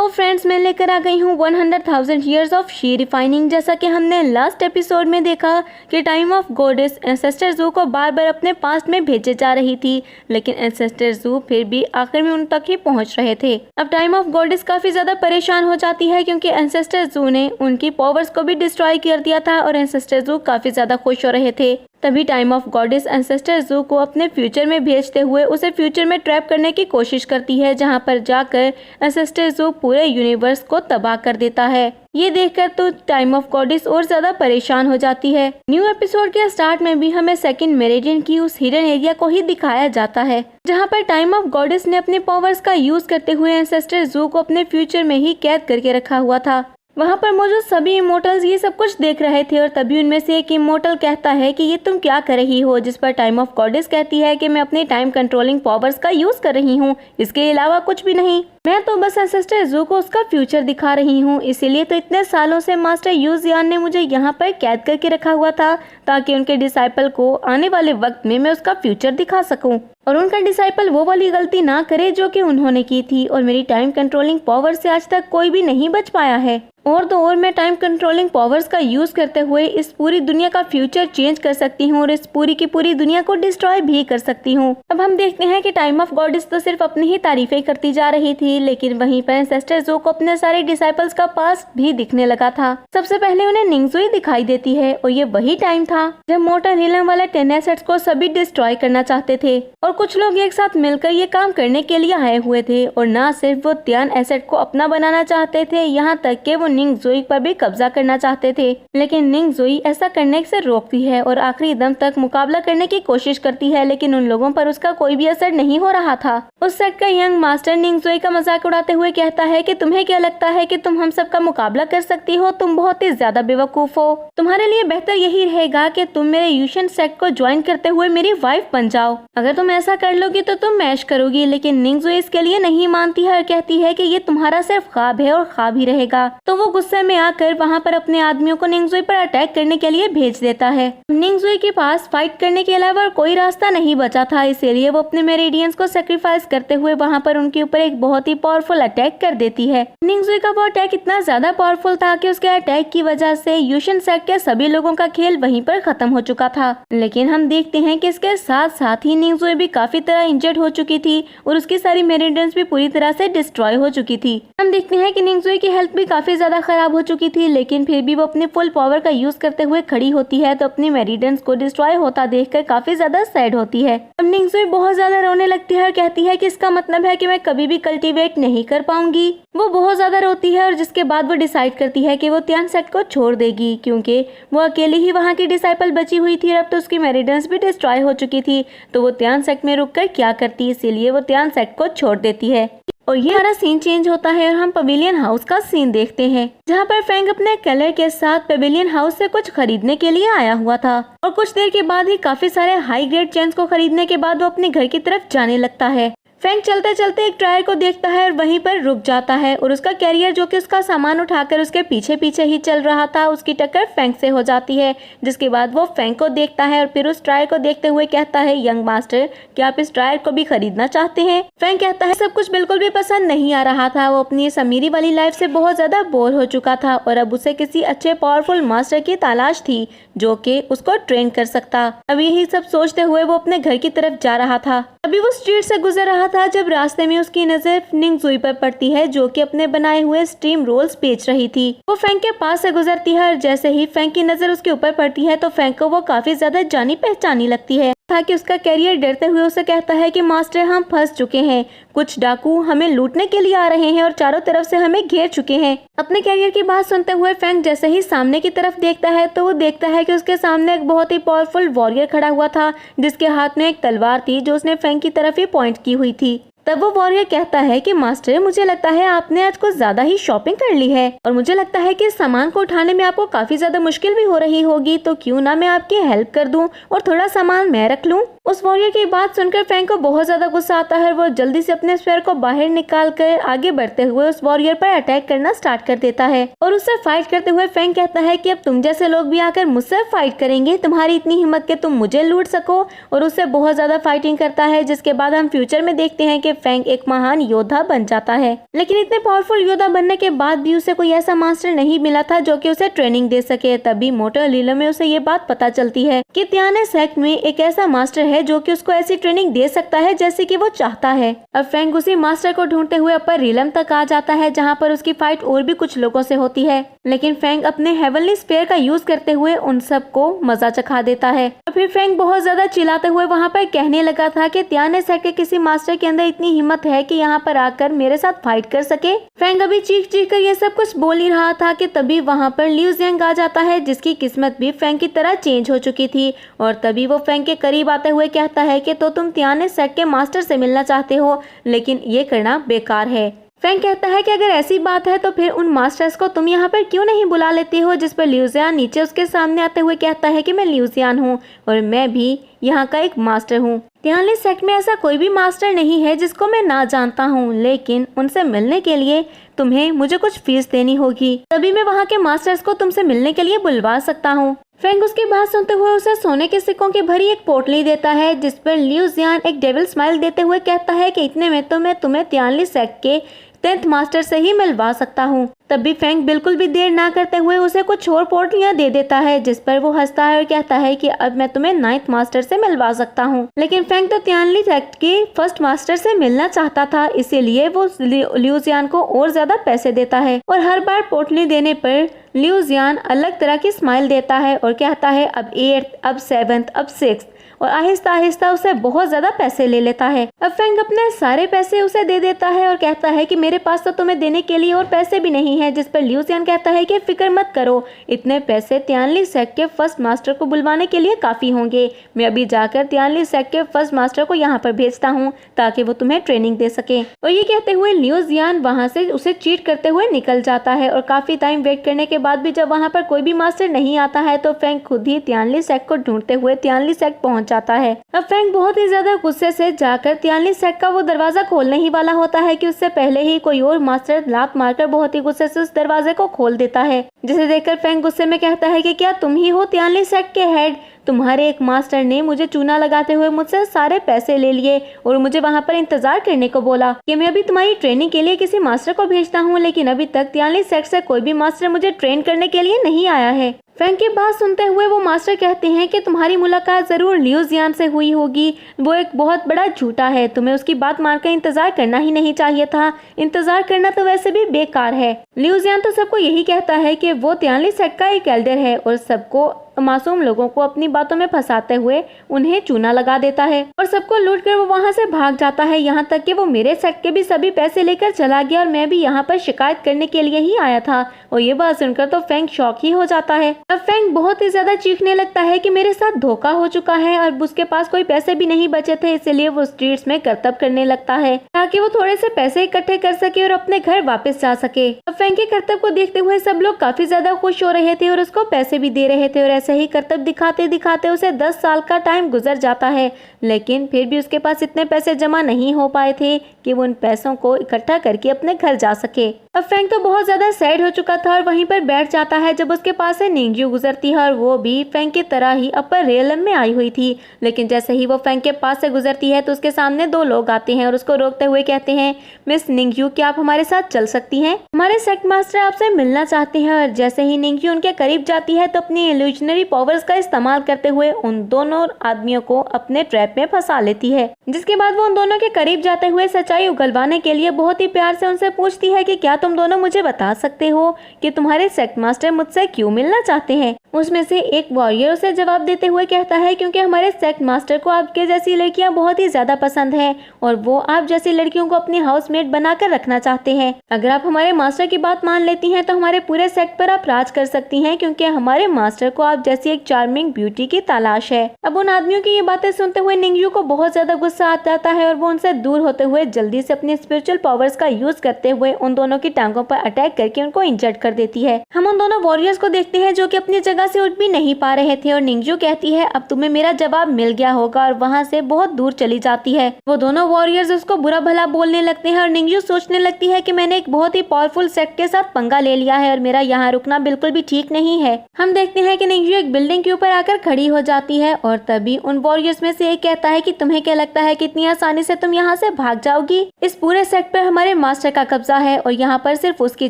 Friends, मैं लेकर आ गई हूँ 100,000 ईयर्स ऑफ शी रिफाइनिंग। जैसा कि हमने लास्ट एपिसोड में देखा कि time of goddess ancestor zoo को बार बार अपने पास्ट में भेजे जा रही थी, लेकिन एंसेस्टर ज़ू फिर भी आखिर में उन तक ही पहुँच रहे थे। अब टाइम ऑफ गॉडेस काफ़ी ज़्यादा परेशान हो जाती है क्योंकि एंसेस्टर ज़ू ने उनकी पावर्स को भी डिस्ट्रॉय कर दिया था और एंसेस्टर ज़ू काफ़ी ज़्यादा खुश हो रहे थे। तभी time of goddess ancestor zoo को अपने फ्यूचर में भेजते हुए उसे फ्यूचर में ट्रैप करने की कोशिश करती है, जहां पर जाकर एंसेस्टर ज़ू पूरे यूनिवर्स को तबाह कर देता है। ये देखकर तो टाइम ऑफ गॉडेस और ज्यादा परेशान हो जाती है। न्यू एपिसोड के स्टार्ट में भी हमें सेकंड मेरिडियन की उस हिडन एरिया को ही दिखाया जाता है, जहां पर टाइम ऑफ गॉडेस ने अपने पावर्स का यूज करते हुए एंसेस्टर ज़ू को अपने फ्यूचर में ही कैद करके रखा हुआ था। वहाँ पर मौजूद सभी इमोर्टल्स ये सब कुछ देख रहे थे और तभी उनमें से एक इमोर्टल कहता है कि ये तुम क्या कर रही हो, जिस पर टाइम ऑफ गॉडेस कहती है कि मैं अपनी टाइम कंट्रोलिंग पावर्स का यूज कर रही हूँ, इसके अलावा कुछ भी नहीं। मैं तो बस एंसेस्टर ज़ू को उसका फ्यूचर दिखा रही हूँ, इसीलिए तो इतने सालों से मास्टर यूजियान ने मुझे यहाँ पर कैद करके रखा हुआ था ताकि उनके डिसाइपल को आने वाले वक्त में मैं उसका फ्यूचर दिखा सकूं और उनका डिसाइपल वो वाली गलती ना करे जो कि उन्होंने की थी। और मेरी टाइम कंट्रोलिंग पावर से आज तक कोई भी नहीं बच पाया है। और तो और मैं टाइम कंट्रोलिंग पावर्स का यूज करते हुए इस पूरी दुनिया का फ्यूचर चेंज कर सकती हूँ और इस पूरी की पूरी दुनिया को डिस्ट्रॉय भी कर सकती हूँ। अब हम देखते हैं कि टाइम ऑफ गॉडेस तो सिर्फ अपनी ही तारीफें करती जा रही थी, लेकिन वहीं पर एंसेस्टर ज़ू को अपने सारे डिसाइपल्स का पास्ट भी दिखने लगा था। सबसे पहले उन्हें निंगज़ुई दिखाई देती है और ये वही टाइम था जब मोटर रिलम वाले 10 एसेट्स को सभी डिस्ट्रॉय करना चाहते थे और कुछ लोग एक साथ मिलकर ये काम करने के लिए आए हुए थे। और न सिर्फ वो 10 एसेट को अपना बनाना चाहते थे, यहाँ तक कि वो निंगज़ुई पर भी कब्जा करना चाहते थे, लेकिन निंगज़ुई ऐसा करने से रोकती है और आखिरी दम तक मुकाबला करने की कोशिश करती है, लेकिन उन लोगों पर उसका कोई भी असर नहीं हो रहा था। उस सेट का यंग मास्टर निंगज़ुई का मजाक उड़ाते हुए कहता है कि तुम्हें क्या लगता है कि तुम हम सब का मुकाबला कर सकती हो? तुम बहुत ही ज्यादा बेवकूफ हो। तुम्हारे लिए बेहतर यही रहेगा कि तुम मेरे यूशन सेक्ट को ज्वाइन करते हुए मेरी वाइफ बन जाओ। अगर तुम ऐसा कर लोगी तो तुम मैश करोगी। लेकिन निंगज़ुई इसके लिए नहीं मानती है और कहती है कि ये तुम्हारा सिर्फ ख्वाब है और ख्वाब ही रहेगा। तो वो गुस्से में आकर वहाँ पर अपने आदमियों को निंगज़ुई पर अटैक करने के लिए भेज देता है। निंगज़ुई के पास फाइट करने के अलावा कोई रास्ता नहीं बचा था, इसीलिए वो अपने मेरिडियंस को सेक्रीफाइस करते हुए वहाँ पर उनके ऊपर एक बहुत ही पावरफुल अटैक कर देती है। निंगज़ुई का वो अटैक इतना ज्यादा पावरफुल था कि उसके अटैक की वजह से यूशन सेक्ट के सभी लोगों का खेल वहीं पर खत्म हो चुका था। लेकिन हम देखते हैं कि इसके साथ साथ ही निंगज़ुई भी काफी तरह इंजर्ड हो चुकी थी और उसकी सारी मेरिडियंस भी पूरी तरह से डिस्ट्रॉय हो चुकी थी। हम देखते हैं कि निंगज़ुई की हेल्थ भी काफी ज्यादा खराब हो चुकी थी, लेकिन फिर भी वो अपने फुल पावर का यूज करते हुए खड़ी होती है तो अपनी मेरिडियंस को डिस्ट्रॉय होता देखकर काफी ज्यादा सैड होती है। अब निंगज़ुई बहुत ज्यादा रोने लगती है और कहती है कि इसका मतलब है कि मैं कभी भी कल्टीवेट नहीं कर पाऊंगी। वो बहुत ज्यादा रोती है और जिसके बाद वो डिसाइड करती है कि वो त्यान सेक्ट को छोड़ देगी, क्योंकि वो अकेली ही वहाँ की डिसाइपल बची हुई थी और अब तो उसकी मेरिडियंस भी डिस्ट्रॉय हो चुकी थी। तो वो त्यान सेक्ट में रुककर क्या करती, इसीलिए वो त्यान सेक्ट को छोड़ देती है। और ये हमारा सीन चेंज होता है और हम पवेलियन हाउस का सीन देखते हैं, जहाँ पर फैंग अपने कलर के साथ पवेलियन हाउस से कुछ खरीदने के लिए आया हुआ था और कुछ देर के बाद ही काफी सारे हाई ग्रेड चेन्स को खरीदने के बाद वो अपने घर की तरफ जाने लगता है। फैंग चलते चलते एक टायर को देखता है और वहीं पर रुक जाता है और उसका कैरियर जो कि उसका सामान उठाकर उसके पीछे पीछे ही चल रहा था, उसकी टक्कर फैंग से हो जाती है। जिसके बाद वो फैंग को देखता है और फिर उस टायर को देखते हुए कहता है, यंग मास्टर, क्या आप इस टायर को भी खरीदना चाहते हैं? फैंग कहता है सब कुछ बिल्कुल भी पसंद नहीं आ रहा था। वो अपनी इस अमीरी वाली लाइफ से बहुत ज्यादा बोर हो चुका था और अब उसे किसी अच्छे पावरफुल मास्टर की तलाश थी जो कि उसको ट्रेन कर सकता। अब यही सब सोचते हुए वो अपने घर की तरफ जा रहा था। अभी वो स्ट्रीट से गुजर रहा था जब रास्ते में उसकी नजर निंगज़ुई पर पड़ती है, जो कि अपने बनाए हुए स्टीम रोल्स बेच रही थी। वो फैंग के पास से गुजरती है और जैसे ही फैंग की नजर उसके ऊपर पड़ती है तो फैंग को वो काफी ज्यादा जानी पहचानी लगती है। था कि उसका कैरियर डरते हुए उसे कहता है कि मास्टर, हम फंस चुके हैं। कुछ डाकू हमें लूटने के लिए आ रहे हैं और चारों तरफ से हमें घेर चुके हैं। अपने कैरियर की बात सुनते हुए फैंग जैसे ही सामने की तरफ देखता है तो वो देखता है कि उसके सामने एक बहुत ही पावरफुल वॉरियर खड़ा हुआ था, जिसके हाथ में एक तलवार थी जो उसने फैंग की तरफ ही पॉइंट की हुई थी। तब वो वॉरियर कहता है कि मास्टर, मुझे लगता है आपने आज कुछ ज्यादा ही शॉपिंग कर ली है और मुझे लगता है कि इस सामान को उठाने में आपको काफी ज्यादा मुश्किल भी हो रही होगी, तो क्यों ना मैं आपकी हेल्प कर दूं और थोड़ा सामान मैं रख लूं। उस वॉरियर की बात सुनकर फैंग को बहुत ज्यादा गुस्सा आता है। वो जल्दी से अपने स्पेयर को बाहर निकाल कर आगे बढ़ते हुए उस वॉरियर पर अटैक करना स्टार्ट कर देता है और उससे फाइट करते हुए फैंग कहता है कि अब तुम जैसे लोग भी आकर मुझसे फाइट करेंगे, तुम्हारी इतनी हिम्मत कि तुम मुझे लूट सको, और उससे बहुत ज्यादा फाइटिंग करता है। जिसके बाद हम फ्यूचर में देखते हैं कि फेंग एक महान योद्धा बन जाता है। लेकिन इतने पावरफुल योद्धा बनने के बाद भी उसे कोई ऐसा मास्टर नहीं मिला था जो कि उसे ट्रेनिंग दे सके। तभी मोटर लीला में उसे ये बात पता चलती है कि तियाने सेक्ट में एक ऐसा मास्टर है जो कि उसको ऐसी ट्रेनिंग दे सकता है जैसे कि वो चाहता है। अब फेंग उसी मास्टर को ढूंढते हुए अपर रीलम तक आ जाता है, जहाँ पर उसकी फाइट और भी कुछ लोगों से होती है। लेकिन फेंग अपने हेवनली स्फीयर का यूज करते हुए उन सबको मजा चखा देता है। और फिर फेंग बहुत ज्यादा चिल्लाते हुए वहाँ पर कहने लगा था कि तियाने सेक्ट के किसी मास्टर के अंदर इतनी हिम्मत है कि यहाँ पर आकर मेरे साथ फाइट कर सके। फेंग अभी चीख चीख कर ये सब कुछ बोल ही रहा था कि तभी वहाँ पर लिu जियांग आ जाता है, जिसकी किस्मत भी फेंग की तरह चेंज हो चुकी थी। और तभी वो फेंग के करीब आते हुए कहता है कि तो तुम तियाने सेक्ट के मास्टर से मिलना चाहते हो, लेकिन ये करना बेकार है। फेंग कहता है कि अगर ऐसी बात है तो फिर उन मास्टर्स को तुम यहाँ पर क्यों नहीं बुला लेते हो। जिस पर लिu जियान नीचे उसके सामने आते हुए कहता है कि मैं लिu जियान हूँ और मैं भी यहाँ का एक मास्टर हूँ। तियानली सेक्ट में ऐसा कोई भी मास्टर नहीं है जिसको मैं ना जानता हूँ, लेकिन उनसे मिलने के लिए तुम्हें मुझे कुछ फीस देनी होगी, तभी मैं वहाँ के मास्टर्स को तुमसे मिलने के लिए बुलवा सकता हूँ। फेंग उसकी बात सुनते हुए उसे सोने के सिक्कों की भरी एक पोटली देता है, जिस पर लिu जियान एक डेविल स्माइल देते हुए कहता है कि इतने में तो मैं तुम्हें तियानली सेक्ट के 10th मास्टर से ही मिलवा सकता हूँ। तब भी फेंग बिल्कुल भी देर ना करते हुए उसे कुछ और पोटलियाँ दे देता है, जिस पर वो हंसता है और कहता है कि अब मैं तुम्हें 9th मास्टर से मिलवा सकता हूँ। लेकिन फेंग तो तियानली सेक्ट के फर्स्ट मास्टर से मिलना चाहता था, इसीलिए वो लिu जियान को और ज्यादा पैसे देता है। और हर बार पोटली देने पर लिu जियान अलग तरह की स्माइल देता है और कहता है अब 8th, अब 7th, अब 6th, और आहिस्ता आहिस्ता उसे बहुत ज्यादा पैसे ले लेता है। अब फेंग अपने सारे पैसे उसे दे देता है और कहता है कि मेरे पास तो तुम्हें देने के लिए और पैसे भी नहीं है। जिस पर लिu जियान कहता है कि फिक्र मत करो, इतने पैसे तियानली सेक्ट के फर्स्ट मास्टर को बुलवाने के लिए काफी होंगे। मैं अभी जाकर तियानली सेक्ट के फर्स्ट मास्टर को यहाँ पर भेजता हूँ ताकि वो तुम्हें ट्रेनिंग दे सके। और ये कहते हुए लिu जियान वहाँ से उसे चीट करते हुए निकल जाता है। और काफी टाइम वेट करने के बाद भी जब वहाँ पर कोई भी मास्टर नहीं आता है तो फेंग खुद ही तियानली सेक्ट को ढूंढते हुए तियानली सेक्ट पहुँच जाता है। अब फेंग बहुत ही ज्यादा गुस्से से जाकर तियानली सेक्ट का वो दरवाजा खोलने ही वाला होता है कि उससे पहले ही कोई और मास्टर लात मारकर बहुत ही गुस्से से उस दरवाजे को खोल देता है, जिसे देखकर फेंग गुस्से में कहता है कि क्या तुम ही हो तियानली सेक्ट के हेड? तुम्हारे एक मास्टर ने मुझे चूना लगाते हुए मुझसे सारे पैसे ले लिए और मुझे वहाँ पर इंतजार करने को बोला कि मैं अभी तुम्हारी ट्रेनिंग के लिए किसी मास्टर को भेजता हूँ, लेकिन अभी तक तियानली सेक्ट से कोई भी मास्टर मुझे ट्रेन करने के लिए नहीं आया है। फेंग की बात सुनते हुए वो मास्टर कहते हैं कि तुम्हारी मुलाकात जरूर लिu जियान से हुई होगी, वो एक बहुत बड़ा झूठा है, तुम्हें उसकी बात मानकर इंतजार करना ही नहीं चाहिए था, इंतजार करना तो वैसे भी बेकार है। लिu जियान तो सबको यही कहता है कि वो तियानली सेक्ट का एक एल्डर है और सबको मासूम लोगों को अपनी बातों में फंसाते हुए उन्हें चूना लगा देता है और सबको लूट कर वो वहाँ से भाग जाता है। यहाँ तक कि वो मेरे सेक्ट के भी सभी पैसे लेकर चला गया और मैं भी यहाँ पर शिकायत करने के लिए ही आया था। और ये बात सुनकर तो फेंग शॉक ही हो जाता है। अब फेंग बहुत ही ज्यादा चीखने लगता है कि मेरे साथ धोखा हो चुका है और उसके पास कोई पैसे भी नहीं बचे थे, इसलिए वो स्ट्रीट्स में करतब करने लगता है ताकि वो थोड़े से पैसे इकट्ठे कर सके और अपने घर वापस जा सके। अब फेंग के करतब को देखते हुए सब लोग काफी ज्यादा खुश हो रहे थे और उसको पैसे भी दे रहे थे और ऐसे ही करतब दिखाते दिखाते उसे 10 साल का टाइम गुजर जाता है, लेकिन फिर भी उसके पास इतने पैसे जमा नहीं हो पाए थे कि वो उन पैसों को इकट्ठा करके अपने घर जा सके। अब फेंग तो बहुत ज्यादा सैड हो चुका था और वहीं पर बैठ जाता है जब उसके पास से निंगजू गुजरती है और वो भी फेंग की तरह ही अपर रियलम में आई हुई थी। लेकिन जैसे ही वो फेंग के पास से गुजरती है तो उसके सामने 2 लोग आते हैं और उसको रोकते हुए कहते हैं, मिस निंगजू, क्या आप हमारे साथ चल सकती हैं? हमारे सेक्ट मास्टर आपसे मिलना चाहते हैं। और जैसे ही निंगजू उनके करीब जाती है तो अपनी इल्यूजनरी पावर्स का इस्तेमाल करते हुए उन दोनों आदमियों को अपने ट्रैप में फंसा लेती है। जिसके बाद वो उन दोनों के करीब जाते हुए सच्चाई उगलवाने के लिए बहुत ही प्यार से उनसे पूछती है कि क्या तुम दोनों मुझे बता सकते हो कि तुम्हारे सेक्ट मास्टर मुझसे क्यों मिलना चाहते हैं? उसमें से एक वॉरियर उसे जवाब देते हुए कहता है, क्योंकि हमारे सेक्ट मास्टर को आपके जैसी लड़कियां बहुत ही ज्यादा पसंद है और वो आप जैसी लड़कियों को अपनी हाउसमेट बनाकर रखना चाहते हैं। अगर आप हमारे मास्टर की बात मान लेती हैं तो हमारे पूरे सेक्ट पर आप राज कर सकती हैं, क्योंकि हमारे मास्टर को आप जैसी एक चार्मिंग ब्यूटी की तलाश है। अब उन आदमियों की ये बातें सुनते हुए निंगजू को बहुत ज्यादा गुस्सा आ जाता है और वो उनसे दूर होते हुए जल्दी से अपनी स्पिरिचुअल पावर्स का यूज करते हुए उन दोनों की टांगों पर अटैक करके उनको इंजर्ड कर देती है। हम उन दोनों वॉरियर्स को देखते हैं जो कि अपनी जगह से उठ भी नहीं पा रहे थे और निंगजू कहती है अब तुम्हें मेरा जवाब मिल गया होगा और वहाँ से बहुत दूर चली जाती है। वो दोनों वॉरियर्स उसको बुरा भला बोलने लगते हैं और निंगजू सोचने लगती है कि मैंने एक बहुत ही पावरफुल सेक्ट के साथ पंगा ले लिया है और मेरा यहाँ रुकना बिल्कुल भी ठीक नहीं है। हम देखते हैं कि निंगजू एक बिल्डिंग के ऊपर आकर खड़ी हो जाती है और तभी उन वॉरियर्स में से एक कहता है कि तुम्हें क्या लगता है कि इतनी आसानी से तुम यहाँ से भाग जाओगी? इस पूरे सेक्ट पर हमारे मास्टर का कब्जा है और यहाँ पर सिर्फ उसकी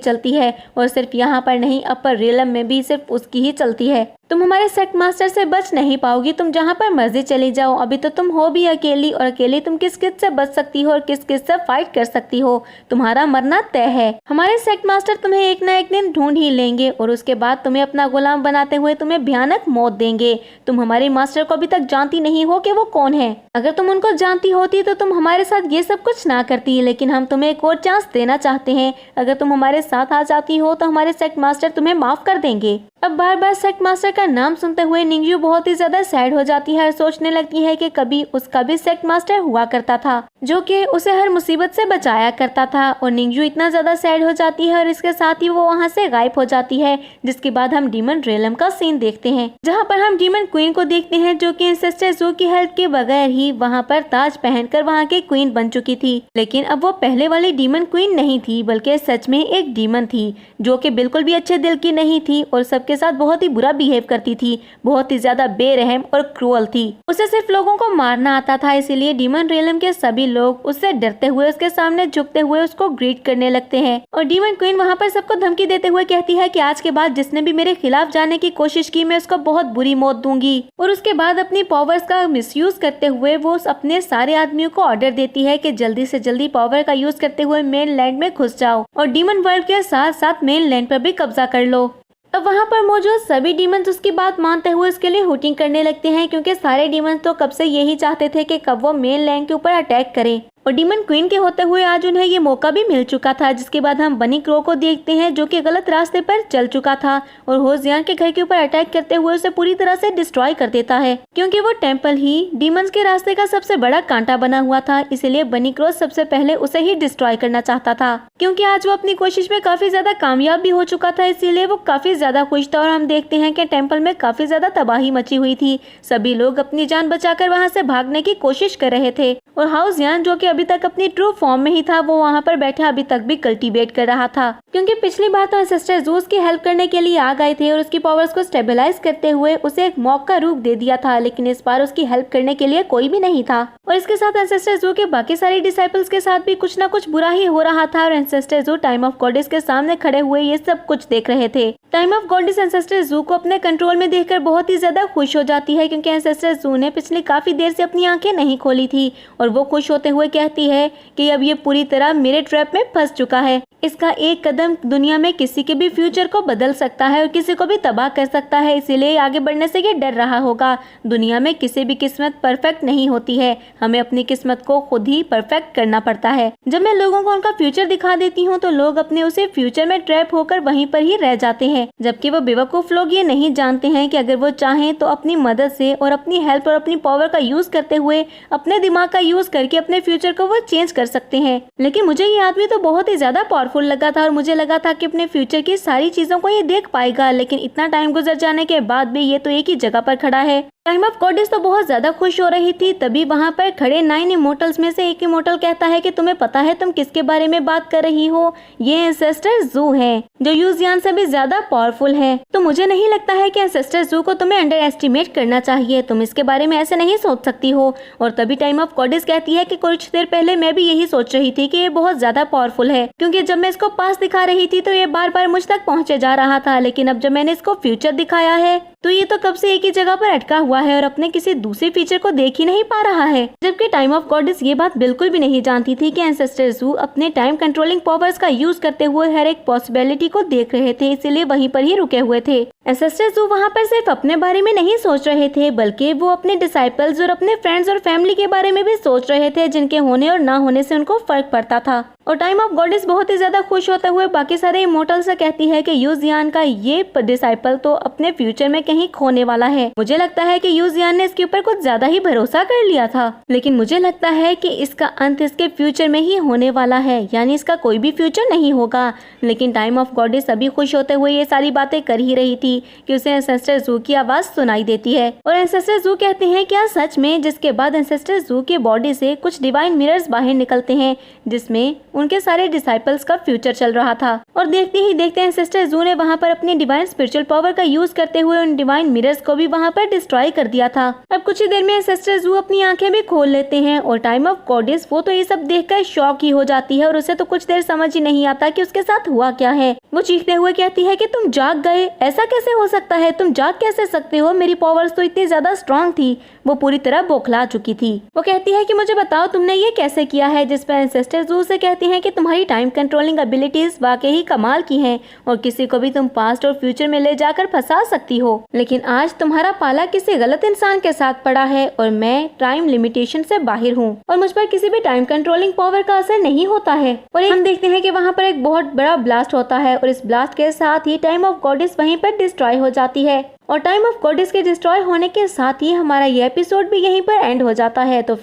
चलती है और सिर्फ यहाँ पर नहीं अपर रियलम में भी सिर्फ उसकी ही चलती है। तुम हमारे सेक्ट मास्टर से बच नहीं पाओगी, तुम जहाँ पर मर्जी चली जाओ। अभी तो तुम हो भी अकेली और अकेली तुम किस किस से बच सकती हो और किस किस से फाइट कर सकती हो। तुम्हारा मरना तय है। हमारे सेक्ट मास्टर तुम्हें एक न एक दिन ढूंढ ही लेंगे और उसके बाद तुम्हें अपना गुलाम बनाते हुए तुम्हें भयानक मौत देंगे। तुम हमारे मास्टर को अभी तक जानती नहीं हो कि वो कौन है। अगर तुम उनको जानती होती तो तुम हमारे साथ ये सब कुछ ना करती, लेकिन हम तुम्हें एक और चांस देना चाहते हैं। अगर तुम हमारे साथ आ जाती हो तो हमारे सेक्ट मास्टर तुम्हें माफ कर देंगे। अब बार बार सेक्ट मास्टर का नाम सुनते हुए निंगजू बहुत ही ज्यादा सैड हो जाती है और सोचने लगती है कि कभी उसका भी सेक्ट मास्टर हुआ करता था जो कि उसे हर मुसीबत से बचाया करता था। और निंगजू इतना ज्यादा सैड हो जाती है और इसके साथ ही वो वहाँ से गायब हो जाती है। जिसके बाद हम डीमन रेलम का सीन देखते हैं जहाँ पर हम डीमन क्वीन को देखते हैं जो कि एंसेस्टर ज़ू की हेल्प के बगैर ही वहाँ पर ताज पहनकर वहाँ की क्वीन बन चुकी थी। लेकिन अब वो पहले वाली डीमन क्वीन नहीं थी बल्कि सच में एक डीमन थी जो कि बिल्कुल भी अच्छे दिल की नहीं थी और सबके साथ बहुत ही बुरा बिहेव करती थी, बहुत ही ज्यादा बेरहम और क्रूअल थी। उसे सिर्फ लोगों को मारना आता था, इसीलिए डीमन रेलम के सभी लोग उससे डरते हुए उसके सामने झुकते हुए उसको ग्रीट करने लगते हैं। और डीमन क्वीन वहाँ पर सबको धमकी देते हुए कहती है कि आज के बाद जिसने भी मेरे खिलाफ जाने की कोशिश की मैं उसको बहुत बुरी मौत दूंगी। और उसके बाद अपनी पावर्स का मिसयूज करते हुए वो अपने सारे आदमियों को ऑर्डर देती है कि जल्दी से जल्दी पावर का यूज करते हुए मेन लैंड में घुस जाओ और डीमन वर्ल्ड के साथ साथ मेन लैंड पर भी कब्जा कर लो। अब वहाँ पर मौजूद सभी डीमंस उसकी बात मानते हुए उसके लिए हुटिंग करने लगते हैं क्योंकि सारे डीमंस तो कब से यही चाहते थे कि कब वो मेन लैंड के ऊपर अटैक करें। और डीमन क्वीन के होते हुए आज उन्हें ये मौका भी मिल चुका था। जिसके बाद हम बनी क्रो को देखते हैं जो कि गलत रास्ते पर चल चुका था और होजियान के घर के ऊपर अटैक करते हुए उसे पूरी तरह से डिस्ट्रॉय कर देता है क्योंकि वो टेम्पल ही डीमंस के रास्ते का सबसे बड़ा कांटा बना हुआ था। इसीलिए बनी क्रो सबसे पहले उसे ही डिस्ट्रॉय करना चाहता था क्योंकि आज वो अपनी कोशिश में काफी ज्यादा कामयाब भी हो चुका था, इसीलिए वो काफी ज्यादा खुश था। और हम देखते हैं कि टेम्पल में काफी ज्यादा तबाही मची हुई थी, सभी लोग अपनी जान बचाकर वहाँ से भागने की कोशिश कर रहे थे और हाउजियान जो कि अभी तक अपनी ट्रू फॉर्म में ही था वो वहाँ पर बैठा अभी तक भी कल्टीवेट कर रहा था क्योंकि पिछली बार तो एंसेस्टर ज़ू की हेल्प करने के लिए आ गए थे और उसकी पावर्स को स्टेबलाइज करते हुए उसे एक मॉब का रूप दे दिया था, लेकिन इस बार उसकी हेल्प करने के लिए कोई भी नहीं था। और इसके साथ एंसेस्टर ज़ू के बाकी सारे डिसाइपल्स के साथ भी कुछ ना कुछ बुरा ही हो रहा था और ancestor zoo time of goddess के सामने खड़े हुए ये सब कुछ देख रहे थे। Time of goddess ancestor zoo को अपने कंट्रोल में देखकर बहुत ही ज्यादा खुश हो जाती है क्योंकि एंसेस्टर ज़ू ने पिछली काफी देर से अपनी आंखें नहीं खोली थी और वो खुश होते हुए कहती है कि अब ये पूरी तरह मेरे ट्रैप में फंस चुका है। इसका एक कदम दुनिया में किसी के भी फ्यूचर को बदल सकता है और किसी को भी तबाह कर सकता है, इसीलिए आगे बढ़ने से ये डर रहा होगा। दुनिया में किसी भी किस्मत परफेक्ट नहीं होती है, हमें अपनी किस्मत को खुद ही परफेक्ट करना पड़ता है। जब मैं लोगों को उनका फ्यूचर दिखा देती हूँ तो लोग अपने उसी फ्यूचर में ट्रैप होकर वहीं पर ही रह जाते हैं, जबकि वो बेवकूफ लोग ये नहीं जानते हैं कि अगर वो चाहें तो अपनी मदद से और अपनी हेल्प और अपनी पावर का यूज करते हुए अपने दिमाग का यूज करके अपने फ्यूचर को वो चेंज कर सकते हैं। लेकिन मुझे ये आदमी तो बहुत ही ज्यादा पावरफुल लगा था और मुझे लगा था कि अपने फ्यूचर की सारी चीजों को ये देख पाएगा, लेकिन इतना टाइम गुजर जाने के बाद भी ये तो एक ही जगह पर खड़ा है। टाइम ऑफ गॉडेस तो बहुत ज्यादा खुश हो रही थी, तभी वहाँ पर खड़े 9 इमोर्टल्स में से एक इमोर्टल कहता है कि तुम्हें पता है तुम किसके बारे में बात कर रही हो? ये एंसेस्टर ज़ू है जो यूजियान से भी ज्यादा पावरफुल है। तो मुझे नहीं लगता है कि एंसेस्टर ज़ू को तुम्हें अंडर एस्टिमेट करना चाहिए, तुम इसके बारे में ऐसे नहीं सोच सकती हो। और तभी टाइम ऑफ गॉडेस कहती है कि कुछ देर पहले मैं भी यही सोच रही थी कि ये बहुत ज्यादा पावरफुल है, क्योंकि जब मैं इसको पास दिखा रही थी तो ये बार बार मुझ तक पहुँचे जा रहा था, लेकिन अब जब मैंने इसको फ्यूचर दिखाया है तो ये तो कब से एक ही जगह पर अटका हुआ है और अपने किसी दूसरे फीचर को देख ही नहीं पा रहा है। जबकि टाइम ऑफ गॉडेस ये बात बिल्कुल भी नहीं जानती थी कि एंसेस्टर ज़ू अपने टाइम कंट्रोलिंग पावर्स का यूज करते हुए हर एक पॉसिबिलिटी को देख रहे थे, इसीलिए वहीं पर ही रुके हुए थे। एंसेस्टर ज़ू वहाँ पर सिर्फ अपने बारे में नहीं सोच रहे थे, बल्कि वो अपने डिसाइपल्स और अपने फ्रेंड्स और फैमिली के बारे में भी सोच रहे थे, जिनके होने और ना होने से उनको फर्क पड़ता था। और टाइम ऑफ गॉडेस बहुत ही ज्यादा खुश होते हुए बाकी सारे इमोर्टल से कहती है कि यूजियान का ये डिसाइपल तो अपने फ्यूचर में कहीं खोने वाला है। मुझे लगता है कि यूजियान ने इसके ऊपर कुछ ज्यादा ही भरोसा कर लिया था, लेकिन मुझे लगता है कि इसका अंत इसके फ्यूचर में ही होने वाला है, यानी इसका कोई भी फ्यूचर नहीं होगा। लेकिन टाइम ऑफ गॉडेस अभी खुश होते हुए ये सारी बातें कर ही रही थी थी कि उसे एंसेस्टर ज़ू की आवाज़ सुनाई देती है और एंसेस्टर ज़ू कहते हैं क्या सच में, जिसके बाद एंसेस्टर ज़ू के बॉडी से कुछ डिवाइन मिरर्स बाहर निकलते हैं जिसमें उनके सारे डिसाइपल्स का फ्यूचर चल रहा था। और देखते ही देखते एंसेस्टर ज़ू ने वहाँ पर अपनी डिवाइन स्पिरिचुअल पावर का यूज करते हुए उन डिवाइन मिरर्स को भी वहाँ पर डिस्ट्रॉय कर दिया था। अब कुछ ही देर में एंसेस्टर ज़ू अपनी आंखें भी खोल लेते हैं और टाइम ऑफ गॉडेस वो तो ये सब देखकर शॉक ही हो जाती है और उसे तो कुछ देर समझ ही नहीं आता कि उसके साथ हुआ क्या है। वो चीखते हुए कहती है कि तुम जाग गए, ऐसा कैसे हो सकता है, तुम जाग कैसे सकते हो, मेरी पावर्स तो इतनी ज्यादा स्ट्रांग थी। वो पूरी तरह बौखला चुकी थी। वो कहती है कि मुझे बताओ तुमने ये कैसे किया है, जिस पर एंसेस्टर ज़ू से कहती हैं कि तुम्हारी टाइम कंट्रोलिंग एबिलिटीज वाकई ही कमाल की हैं और किसी को भी तुम पास्ट और फ्यूचर में ले जाकर फंसा सकती हो, लेकिन आज तुम्हारा पाला किसी गलत इंसान के साथ पड़ा है और मैं टाइम लिमिटेशन से बाहर हूँ और मुझ पर किसी भी टाइम कंट्रोलिंग पावर का असर नहीं होता है। और हम देखते हैं कि वहाँ पर एक बहुत बड़ा ब्लास्ट होता है और इस ब्लास्ट के साथ ही टाइम ऑफ गॉडेस वहीं पर डिस्ट्रॉय हो जाती है और टाइम ऑफ गॉडेस के डिस्ट्रॉय होने के साथ ही हमारा ये एपिसोड भी यहीं पर एंड हो जाता है। तो